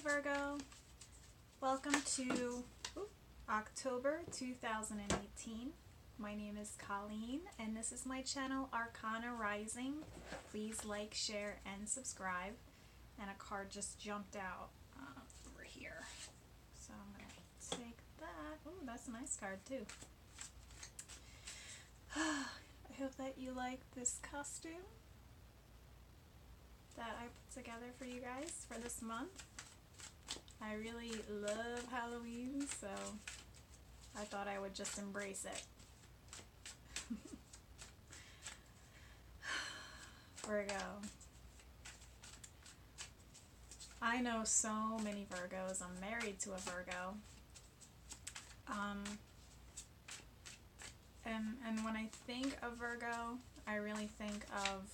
Virgo. Welcome to October 2018. My name is Colleen and this is my channel Arcana Rising. Please like, share, and subscribe. And a card just jumped out over here. So I'm going to take that. Oh, that's a nice card too. I hope that you like this costume that I put together for you guys for this month. I really love Halloween, so I thought I would just embrace it. Virgo. I know so many Virgos. I'm married to a Virgo. And when I think of Virgo, I really think of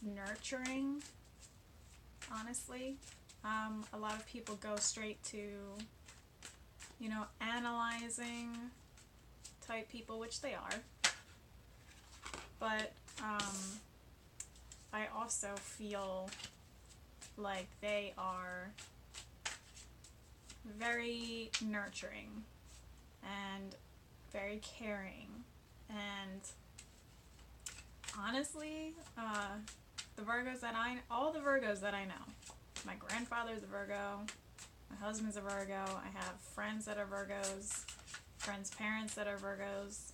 nurturing, honestly. A lot of people go straight to, analyzing type people, which they are. But I also feel like they are very nurturing and very caring, and honestly, all the Virgos that I know, my grandfather's a Virgo, my husband's a Virgo, I have friends that are Virgos, friends' parents that are Virgos,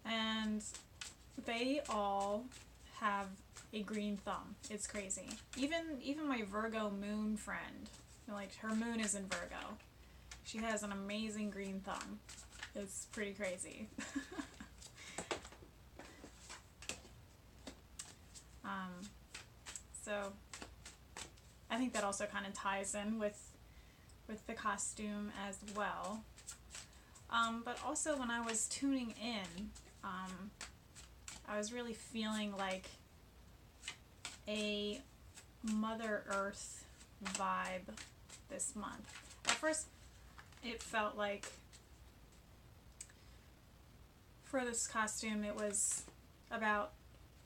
and they all have a green thumb. It's crazy. Even my Virgo moon friend, like her moon is in Virgo. She has an amazing green thumb. It's pretty crazy. So I think that also kind of ties in with the costume as well. But also when I was tuning in, I was really feeling like a Mother Earth vibe this month. At first, it felt like for this costume it was about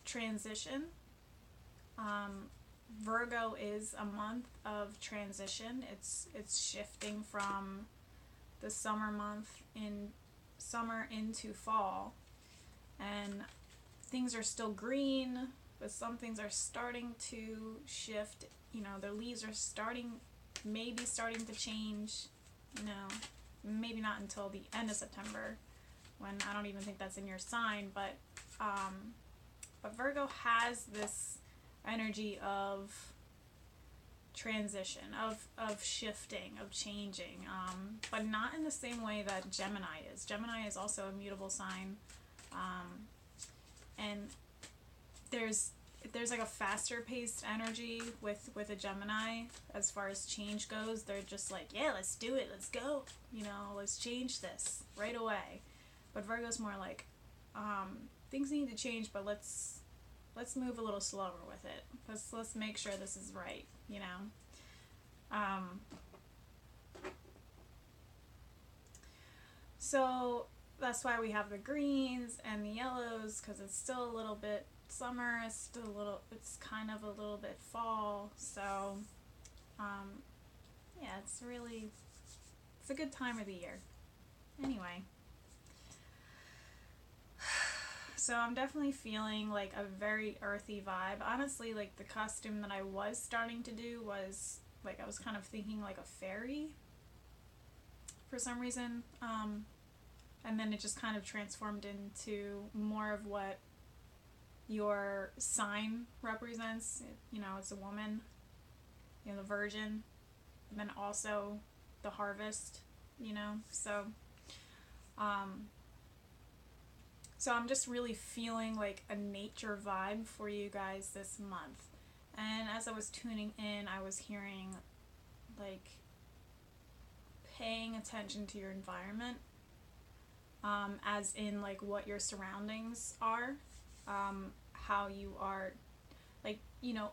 transition. Virgo is a month of transition. It's shifting from the summer into fall, and things are still green, but some things are starting to shift. Their leaves are maybe starting to change. Maybe not until the end of September, when I don't even think that's in your sign, but Virgo has this energy of transition, of shifting, of changing, but not in the same way that Gemini is. Gemini is also a mutable sign, and there's like a faster paced energy with a Gemini as far as change goes. They're just like, yeah, let's do it, let's go, let's change this right away. But Virgo's more like, things need to change, but let's move a little slower with it. Let's make sure this is right, So that's why we have the greens and the yellows, because it's still a little bit summer, it's kind of a little bit fall. So yeah, it's a good time of the year. Anyway, so I'm definitely feeling like a very earthy vibe. Honestly, like the costume that I was starting to do was like, I was kind of thinking like a fairy for some reason. And then it just kind of transformed into more of what your sign represents. It's a woman, the Virgin, and then also the harvest, so So I'm just really feeling like a nature vibe for you guys this month. And as I was tuning in, I was hearing like paying attention to your environment, as in like what your surroundings are, how you are, like,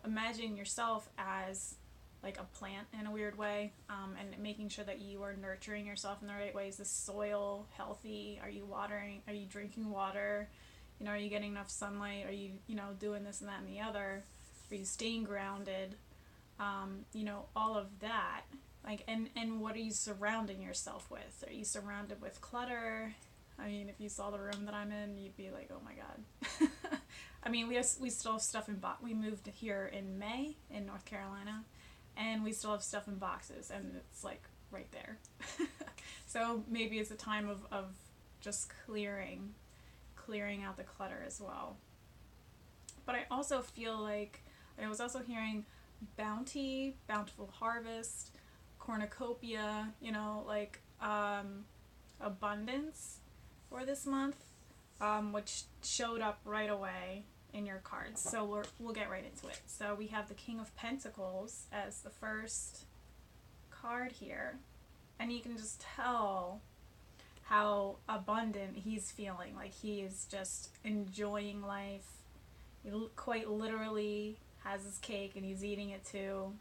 imagine yourself as like a plant in a weird way, and making sure that you are nurturing yourself in the right way. Is the soil healthy? Are you watering? Are you drinking water? Are you getting enough sunlight? Are you, doing this and that and the other? Are you staying grounded? all of that. Like, and what are you surrounding yourself with? Are you surrounded with clutter? I mean, if you saw the room that I'm in, you'd be like, oh my God. I mean, we still have stuff in we moved here in May in North Carolina, and we still have stuff in boxes, and it's like right there. So maybe it's a time of just clearing out the clutter as well. But I also feel like I was also hearing bounty, bountiful harvest, cornucopia, abundance for this month, which showed up right away in your cards. So we'll get right into it. So we have the King of Pentacles as the first card here, and you can just tell how abundant he's feeling. Like, he is just enjoying life. He quite literally has his cake and he's eating it too,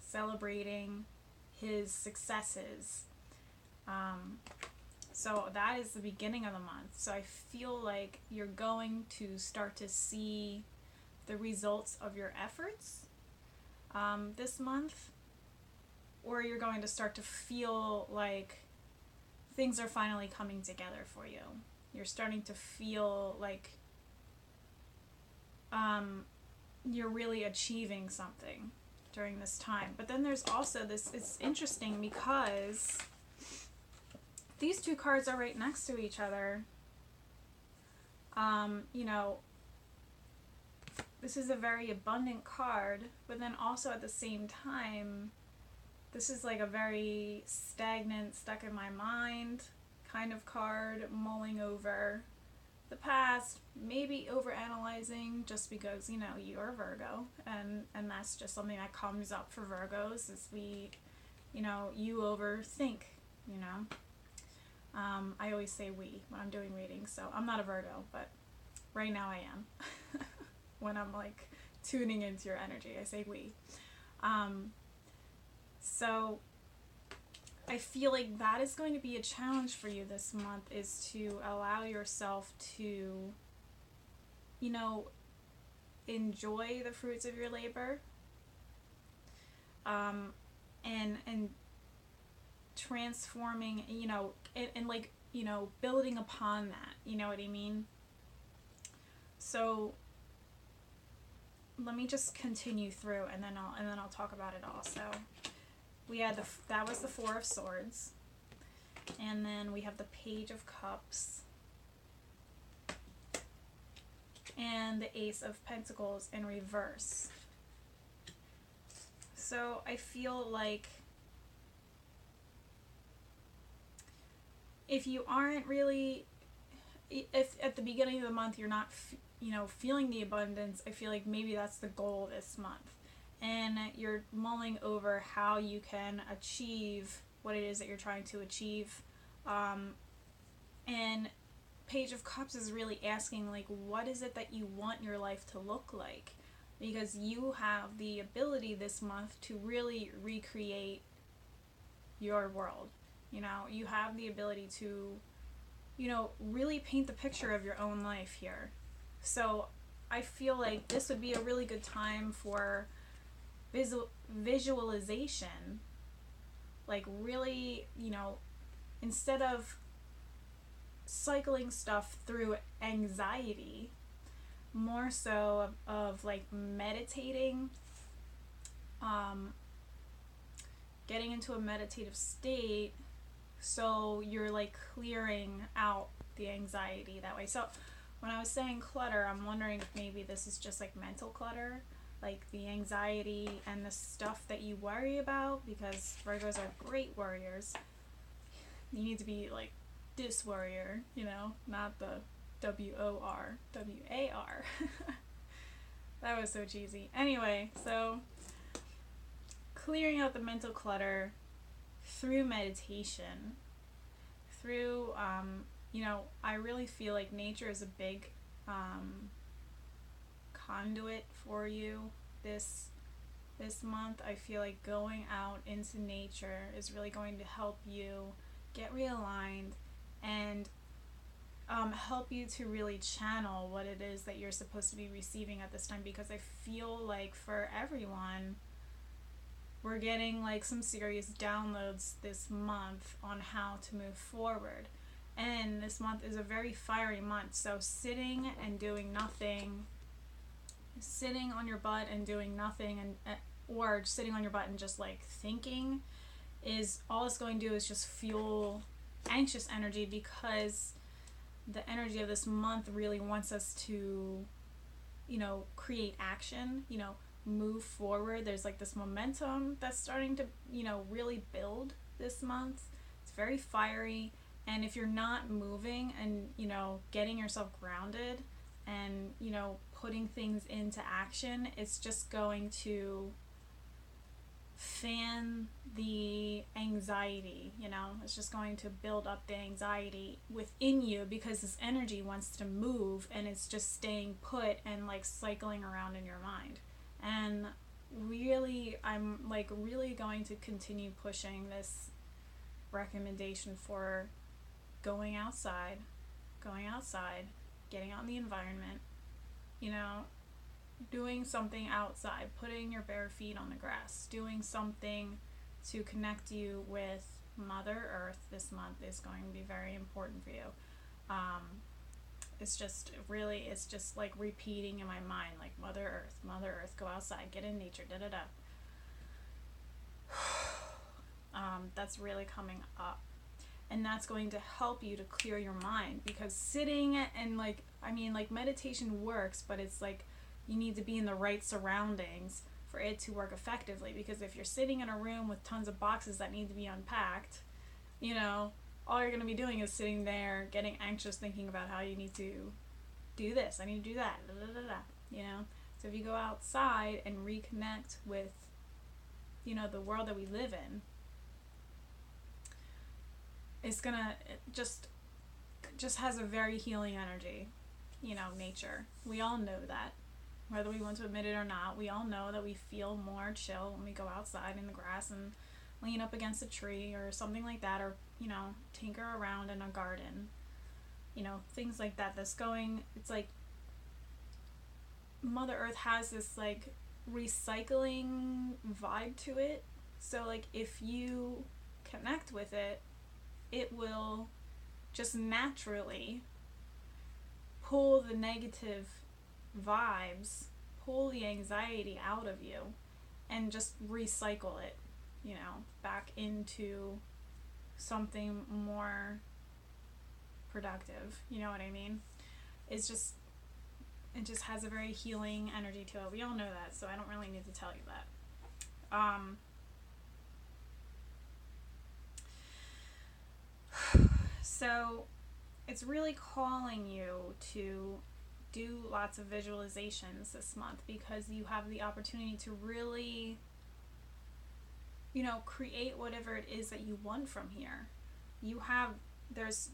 celebrating his successes. So that is the beginning of the month. So I feel like you're going to start to see the results of your efforts this month, or you're going to start to feel like things are finally coming together for you. You're starting to feel like you're really achieving something during this time. But then there's also this, it's interesting because these two cards are right next to each other. This is a very abundant card, but then also at the same time, this is like a very stagnant, stuck in my mind kind of card, mulling over the past, maybe overanalyzing, just because, you're a Virgo, and that's just something that comes up for Virgos, is you overthink, I always say we when I'm doing readings, so I'm not a Virgo, but right now I am. When I'm like tuning into your energy, I say we. So I feel like that is going to be a challenge for you this month, is to allow yourself to, enjoy the fruits of your labor, and transforming, and building upon that, you know what I mean? So let me just continue through, and then I'll talk about it all. So we had that was the Four of Swords, and then we have the Page of Cups and the Ace of Pentacles in reverse. So I feel like if you aren't really, if at the beginning of the month you're not feeling the abundance, I feel like maybe that's the goal this month, and you're mulling over how you can achieve what it is that you're trying to achieve. And Page of Cups is really asking, like, what is it that you want your life to look like? Because you have the ability this month to really recreate your world. You have the ability to, really paint the picture of your own life here. So I feel like this would be a really good time for visualization. Like, really, instead of cycling stuff through anxiety, more so of like meditating, getting into a meditative state, so you're like clearing out the anxiety that way. So when I was saying clutter, I'm wondering if maybe this is just like mental clutter, like the anxiety and the stuff that you worry about, because Virgos are great worriers. You need to be like this warrior, not the WOR, WAR. That was so cheesy. Anyway, so clearing out the mental clutter through meditation, through, I really feel like nature is a big conduit for you this month. I feel like going out into nature is really going to help you get realigned and help you to really channel what it is that you're supposed to be receiving at this time, because I feel like for everyone, we're getting like some serious downloads this month on how to move forward. And this month is a very fiery month, so sitting and doing nothing, sitting on your butt and doing nothing, and or sitting on your butt and just like thinking, is all it's going to do is just fuel anxious energy, because the energy of this month really wants us to, you know, create action, you know, move forward. There's like this momentum that's starting to, you know, really build this month. It's very fiery, and if you're not moving and, you know, getting yourself grounded and, you know, putting things into action, it's just going to fan the anxiety, you know. It's just going to build up the anxiety within you, because this energy wants to move and it's just staying put and like cycling around in your mind. And really, I'm like really going to continue pushing this recommendation for going outside, getting out in the environment, you know, doing something outside, putting your bare feet on the grass, doing something to connect you with Mother Earth this month is going to be very important for you. It's just like repeating in my mind, like Mother Earth, go outside, get in nature, da da da. That's really coming up. And that's going to help you to clear your mind, because sitting and like, I mean, like meditation works, but it's like you need to be in the right surroundings for it to work effectively. Because if you're sitting in a room with tons of boxes that need to be unpacked, you know, all you're going to be doing is sitting there getting anxious, thinking about how you need to do this, I need to do that, da, da, da, da, you know. So if you go outside and reconnect with, you know, the world that we live in, it's gonna, it just has a very healing energy, you know, nature. We all know that. Whether we want to admit it or not, we all know that we feel more chill when we go outside in the grass and lean up against a tree or something like that, or, you know, tinker around in a garden, you know, things like that. It's like Mother Earth has this like recycling vibe to it. So like if you connect with it, it will just naturally pull the negative vibes, pull the anxiety out of you, and just recycle it, you know, back into something more productive. You know what I mean? It just has a very healing energy to it. We all know that, so I don't really need to tell you that. So it's really calling you to do lots of visualizations this month, because you have the opportunity to really, you know, create whatever it is that you want from here. You have, there's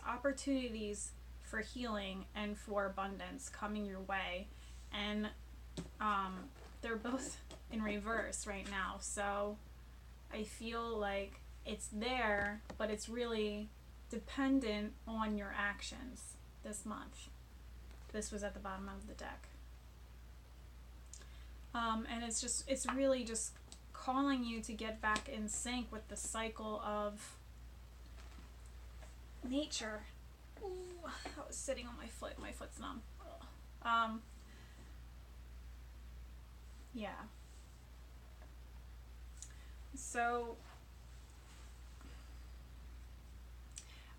opportunities for healing and for abundance coming your way, and they're both in reverse right now. So I feel like it's there, but it's really dependent on your actions this month. This was at the bottom of the deck. And it's really just calling you to get back in sync with the cycle of nature. Ooh, I was sitting on my foot. My foot's numb. Yeah. So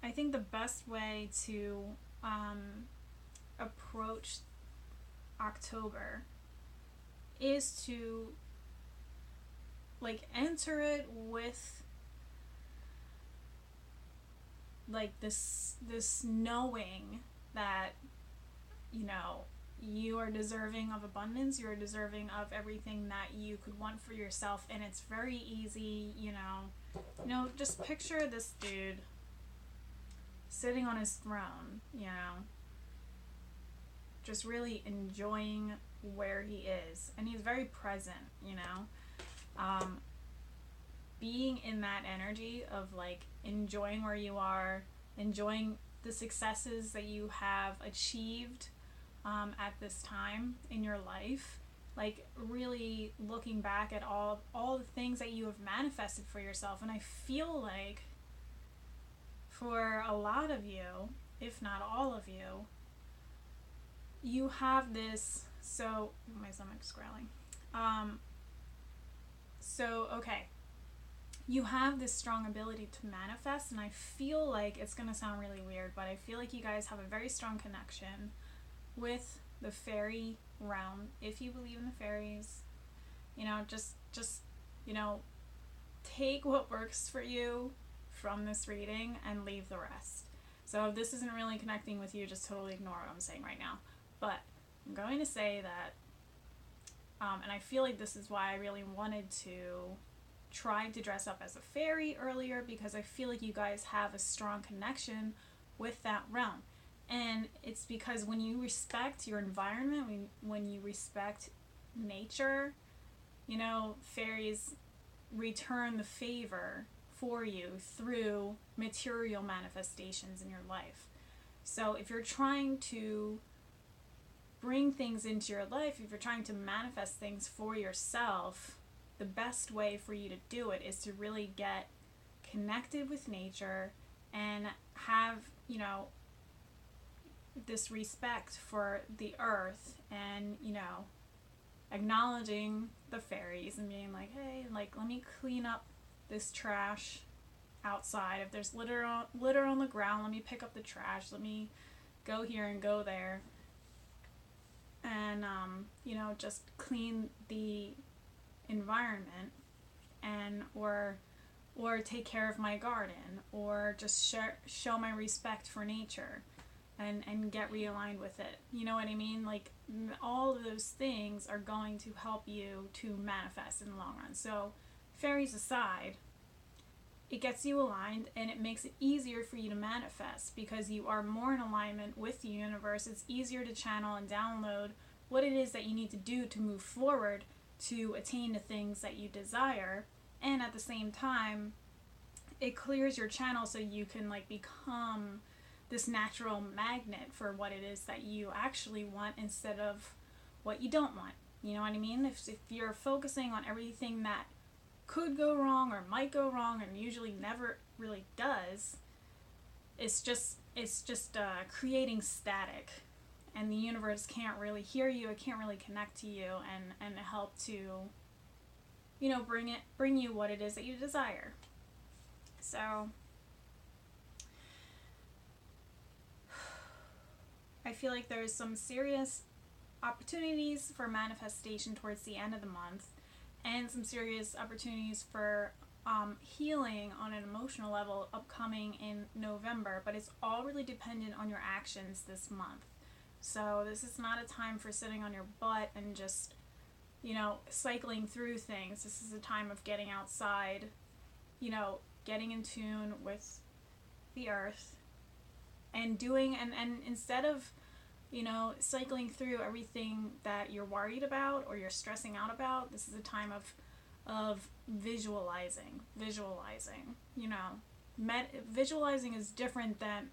I think the best way to approach October is to like enter it with like this knowing that, you know, you are deserving of abundance, you are deserving of everything that you could want for yourself. And it's very easy, you know, just picture this dude sitting on his throne, you know, just really enjoying where he is, and he's very present, you know, being in that energy of like enjoying where you are, enjoying the successes that you have achieved at this time in your life, like really looking back at all the things that you have manifested for yourself. And I feel like for a lot of you, if not all of you, you have this. So my stomach's growling. Okay, you have this strong ability to manifest, and I feel like it's going to sound really weird, but I feel like you guys have a very strong connection with the fairy realm. If you believe in the fairies, just take what works for you from this reading and leave the rest. So if this isn't really connecting with you, just totally ignore what I'm saying right now. But I'm going to say that, and I feel like this is why I really wanted to try to dress up as a fairy earlier, because I feel like you guys have a strong connection with that realm. And it's because when you respect your environment, when you respect nature, fairies return the favor for you through material manifestations in your life. So if you're trying to bring things into your life, if you're trying to manifest things for yourself, the best way for you to do it is to really get connected with nature and have, this respect for the earth, and, acknowledging the fairies and being like, hey, like, let me clean up this trash outside. If there's litter on the ground, let me pick up the trash. Let me go here and go there. And, just clean the environment, and or take care of my garden, or just show my respect for nature and get realigned with it. You know what I mean? Like, all of those things are going to help you to manifest in the long run. So fairies aside, it gets you aligned, and it makes it easier for you to manifest because you are more in alignment with the universe. It's easier to channel and download what it is that you need to do to move forward to attain the things that you desire. And at the same time, it clears your channel so you can become this natural magnet for what it is that you actually want instead of what you don't want. You know what I mean? If you're focusing on everything that could go wrong or might go wrong, and usually never really does, it's just creating static, and the universe can't really hear you. It can't really connect to you and help to bring you what it is that you desire. So I feel like there's some serious opportunities for manifestation towards the end of the month, and some serious opportunities for healing on an emotional level upcoming in November, but it's all really dependent on your actions this month. So this is not a time for sitting on your butt and just, cycling through things. This is a time of getting outside, getting in tune with the earth, and doing, and instead of, cycling through everything that you're worried about or you're stressing out about, this is a time of visualizing. Visualizing is different than,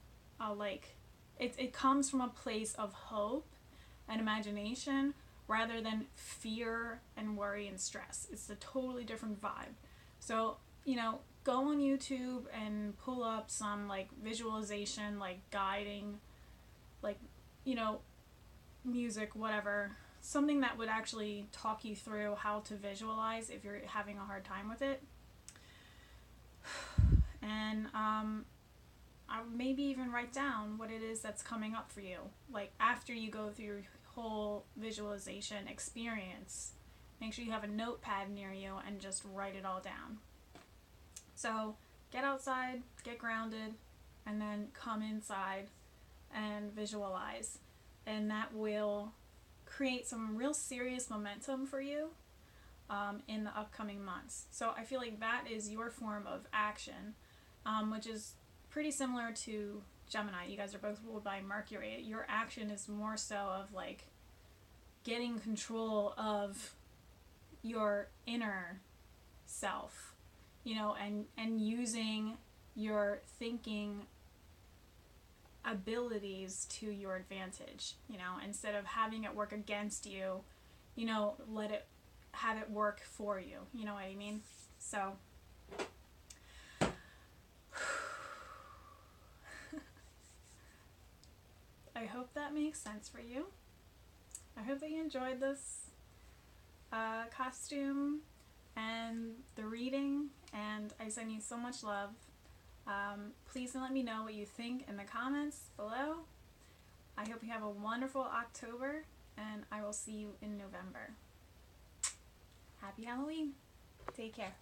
it comes from a place of hope and imagination rather than fear and worry and stress. It's a totally different vibe. So, go on YouTube and pull up some visualization, guiding, music, whatever, something that would actually talk you through how to visualize if you're having a hard time with it. And I would maybe even write down what it is that's coming up for you. After you go through your whole visualization experience, make sure you have a notepad near you and just write it all down. So get outside, get grounded, and then come inside and visualize. And that will create some real serious momentum for you in the upcoming months. So I feel like that is your form of action, which is pretty similar to Gemini. You guys are both ruled by Mercury. Your action is more so of getting control of your inner self, and using your thinking abilities to your advantage, instead of having it work against you, you know, have it work for you. You know what I mean? So, I hope that makes sense for you. I hope that you enjoyed this costume and the reading, and I send you so much love. Please let me know what you think in the comments below. I hope you have a wonderful October, and I will see you in November. Happy Halloween. Take care.